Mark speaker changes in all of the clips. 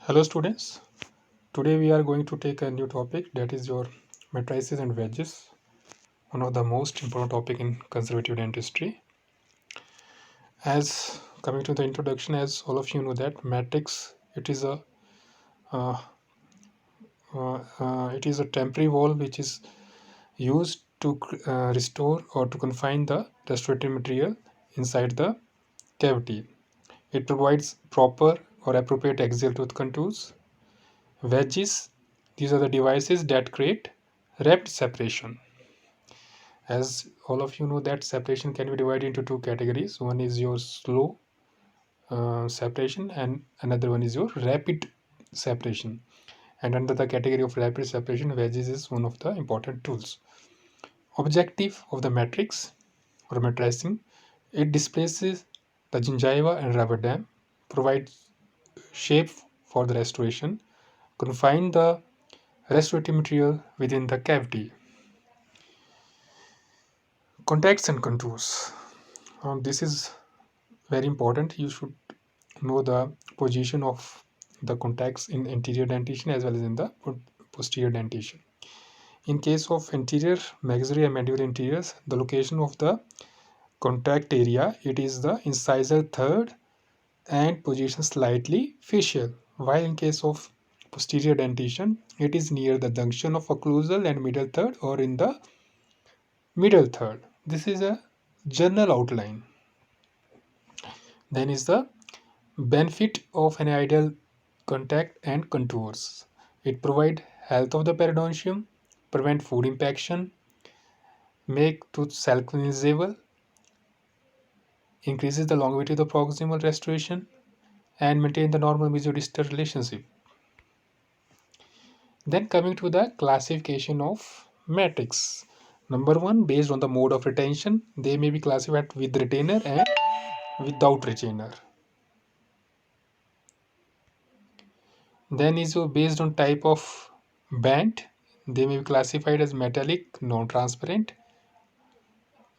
Speaker 1: Hello students, today we are going to take a new topic, that is your matrices and wedges, one of the most important topic in conservative dentistry. As coming to the introduction, as all of you know that matrix, uh, it is a temporary wall which is used to restore or to confine the restorative material inside the cavity. It provides proper or appropriate axial tooth contours. Wedges, these are the devices that create rapid separation. As all of you know that separation can be divided into two categories. One is your slow separation and another one is your rapid separation. And under the category of rapid separation, wedges is one of the important tools. Objective of the matrix or matricing, it displaces the gingiva and rubber dam, provides shape for the restoration, confine the restorative material within the cavity. Contacts and contours. This is very important. You should know the position of the contacts in anterior dentition as well as in the posterior dentition. In case of anterior maxillary and mandibular interiors, the location of the contact area, it is the incisor third and position slightly facial. While in case of posterior dentition, it is near the junction of occlusal and middle third or in the middle third. This is a general outline. Then is the benefit of an ideal contact and contours. It provide health of the periodontium, prevent food impaction, make tooth self-cleansable, increases the longevity of the proximal restoration, and maintain the normal mesodistal relationship. Then coming to the classification of matrix. Number one, based on the mode of retention, they may be classified with retainer and without retainer. Then is based on type of band, they may be classified as metallic, non-transparent,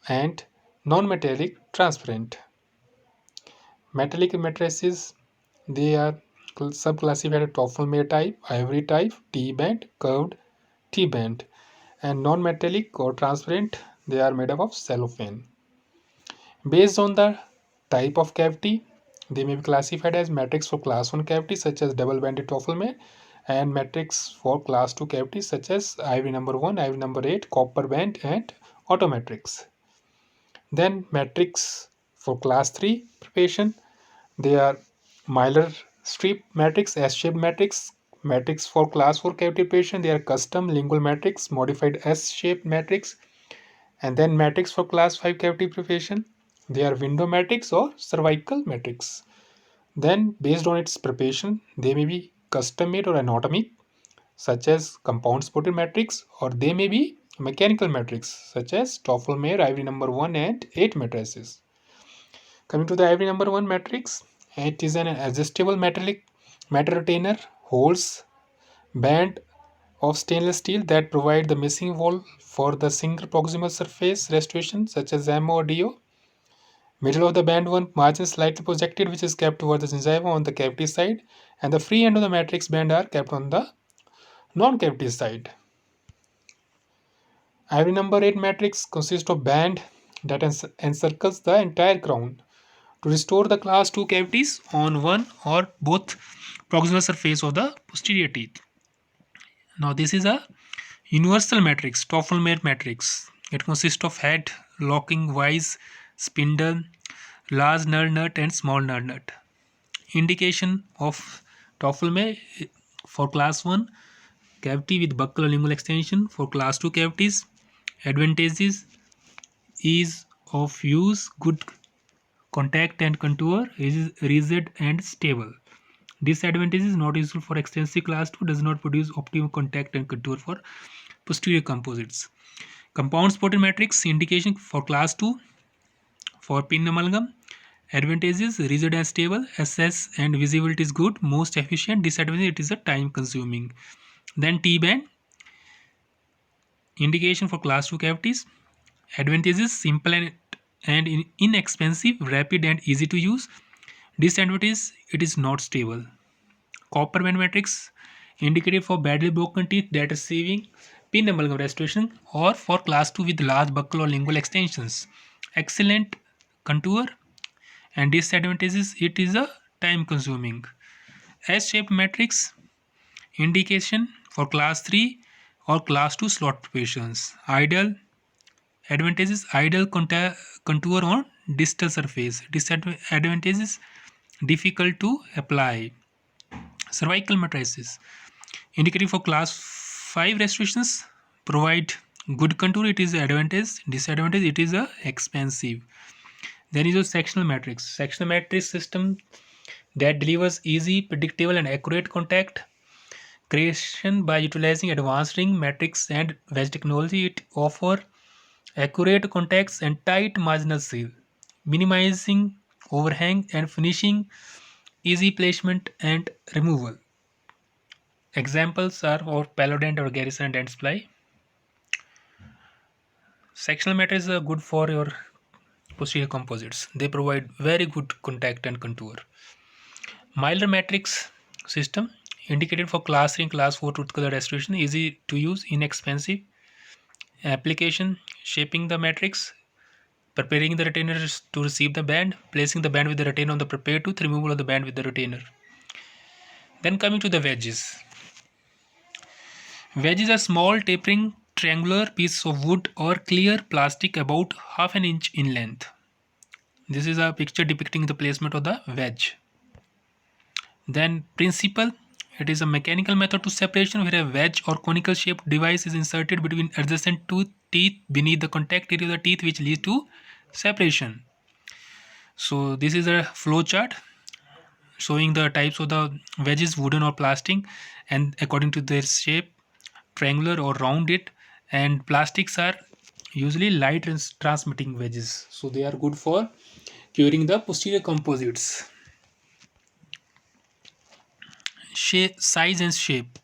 Speaker 1: and non-metallic, transparent. Metallic matrices, they are subclassified as Toffel-Mayer type, ivory type, T-band, curved T-band, and non-metallic or transparent, they are made up of cellophane. Based on the type of cavity, they may be classified as matrix for class 1 cavities such as double-banded Toffel-Mayer and matrix for class 2 cavities such as ivory number 1, ivory number 8, copper band and automatrix. Then matrix for class 3 preparation, they are Mylar strip matrix, S-shaped matrix, matrix for class 4 cavity preparation, they are custom lingual matrix, modified S-shaped matrix, and then matrix for class 5 cavity preparation, they are window matrix or cervical matrix. Then based on its preparation, they may be custom made or anatomic such as compound supported matrix, or they may be mechanical matrix such as Toffel-Mayer ivory number 1 and 8 matrices. Coming to the ivory number 1 matrix, it is an adjustable metallic metal retainer holds band of stainless steel that provide the missing wall for the single proximal surface restoration such as MO or DO. Middle of the band one margin slightly projected which is kept toward the gingiva on the cavity side, and the free end of the matrix band are kept on the non-cavity side. Ivory number 8 matrix consists of band that encircles the entire crown to restore the class 2 cavities on one or both proximal surface of the posterior teeth. Now this is a universal matrix, Toffel-Mayer matrix. It consists of head, locking vise, spindle, large nerve nut and small nerve nut. Indication of Toffel-Mayer for class 1 cavity with buccal or lingual extension. For class 2 cavities, advantages: ease of use, good contact and contour, is rigid and stable. Disadvantage is not useful for extensive class 2, does not produce optimal contact and contour for posterior composites. Compound supported matrix indication for class 2 for pin amalgam. Advantages: rigid and stable, access and visibility is good, most efficient. Disadvantage: it is a time consuming. Then T-band indication for class 2 cavities. Advantages: simple and inexpensive, rapid and easy to use. Disadvantage: it is not stable. Copper band matrix indicated for badly broken teeth that receiving pin amalgam restoration, or for class 2 with large buccal or lingual extensions. Excellent contour, and disadvantages, it is a time consuming. S-shaped matrix indication for class 3 or class 2 slot patients. Ideal advantages, ideal contour on distal surface. Disadvantages, difficult to apply. Cervical matrices indicating for class 5 restorations, provide good contour, it is advantage. Disadvantage, it is expensive. Then is a sectional matrix. Sectional matrix system that delivers easy, predictable and accurate contact creation by utilizing advanced ring matrix and wedge technology. It offers accurate contacts and tight marginal seal, minimizing overhang and finishing easy placement and removal. Examples are of Palodent or Garrison Dentsply. Sectional matrices are good for your posterior composites. They provide very good contact and contour. Milder matrix system indicated for class 3 and class 4 tooth color restoration, easy to use, inexpensive. Application: shaping the matrix, preparing the retainer to receive the band, placing the band with the retainer on the prepared tooth, removal of the band with the retainer. Then coming to the wedges. Wedges are small tapering triangular piece of wood or clear plastic about half an inch in length. This is a picture depicting the placement of the wedge. Then principle, it is a mechanical method to separation where a wedge or conical shaped device is inserted between adjacent two teeth beneath the contact area of the teeth, which leads to separation. So this is a flow chart showing the types of the wedges, wooden or plastic, and according to their shape, triangular or rounded. And plastics are usually light transmitting wedges, so they are good for curing the posterior composites. Size and shape.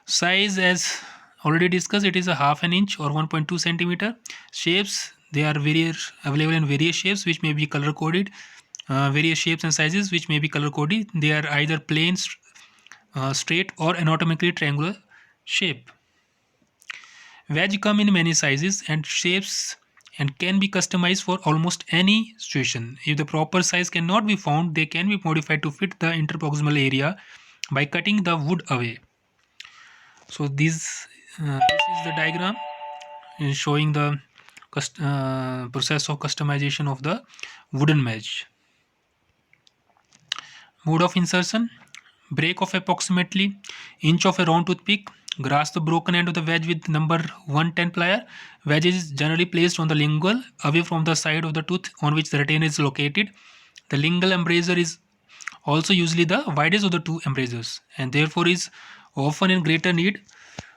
Speaker 1: Size, as already discussed, it is a half an inch or 1.2 centimeter. Shapes, they are available in various shapes which may be color coded. Various shapes and sizes which may be color coded. They are either plain, straight or anatomically triangular shape. Wedge come in many sizes and shapes and can be customized for almost any situation. If the proper size cannot be found, they can be modified to fit the interproximal area by cutting the wood away. So this is the diagram showing the process of customization of the wooden wedge. Mode of insertion: break off approximately inch of a round toothpick, grasp the broken end of the wedge with number 110 plier. Wedge is generally placed on the lingual, away from the side of the tooth on which the retainer is located. The lingual embrasure is also usually the widest of the two embrasures, and therefore is often in greater need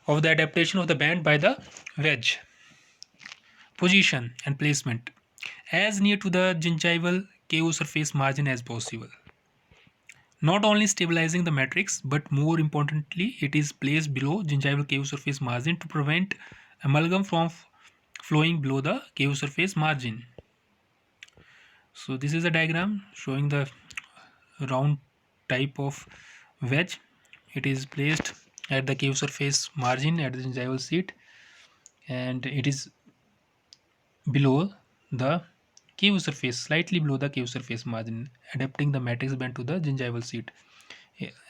Speaker 1: of the adaptation of the band by the wedge. Position and placement: as near to the gingival KO surface margin as possible. Not only stabilizing the matrix, but more importantly, it is placed below gingival KO surface margin to prevent amalgam from flowing below the KO surface margin. So this is a diagram showing the round type of wedge. It is placed at the KO surface margin at the gingival seat, and it is below the KO surface, slightly below the KO surface margin, adapting the matrix band to the gingival seat.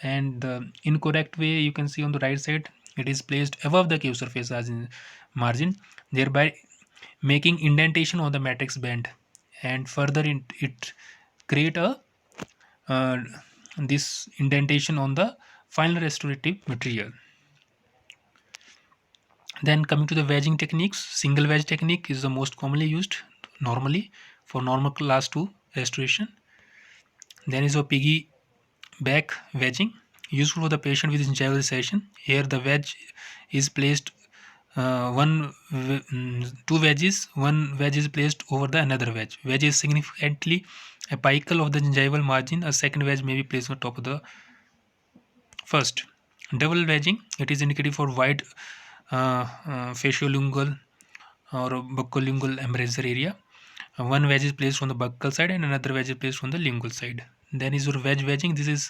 Speaker 1: And the incorrect way, you can see on the right side, it is placed above the KO surface margin, thereby making indentation on the matrix band, and further it create a this indentation on the final restorative material. Then coming to the wedging techniques, single wedge technique is the most commonly used normally for normal class 2 restoration. Then is a piggy back wedging, useful for the patient with gingival recession. Here the wedge is placed two wedges, one wedge is placed over the another wedge. Wedge is significantly apical of the gingival margin. A second wedge may be placed on top of the first. Double wedging, it is indicated for wide faciolingual or buccolingual embrasure area. One wedge is placed on the buccal side and another wedge is placed on the lingual side. Then is your wedge wedging. This is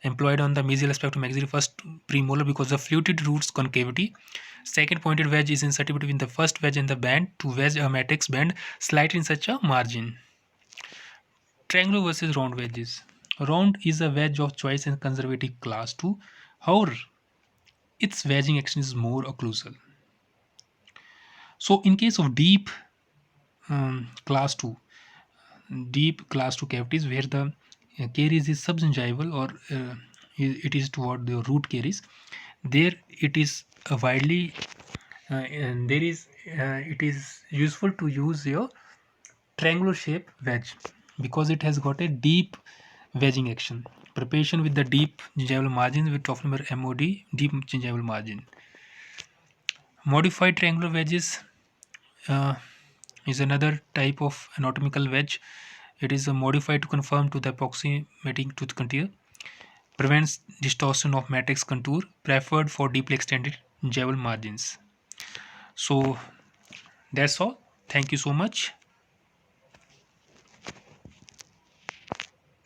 Speaker 1: employed on the mesial aspect of maxillary first premolar because of fluted roots concavity. Second pointed wedge is inserted between the first wedge and the band to wedge a matrix band slightly in such a margin. Triangular versus round wedges. Round is a wedge of choice in conservative class 2. However, its wedging action is more occlusal. So in case of deep class 2, deep class 2 cavities where the caries is subgingival or it is toward the root caries, there it is widely and there is it is useful to use your triangular shape wedge because it has got a deep wedging action. Preparation with the deep gingival margins with top number MOD, deep gingival margin. Modified triangular wedges is another type of anatomical wedge. It is modified to conform to the approximating tooth contour. Prevents distortion of matrix contour. Preferred for deeply extended gingival margins. So that's all. Thank you so much.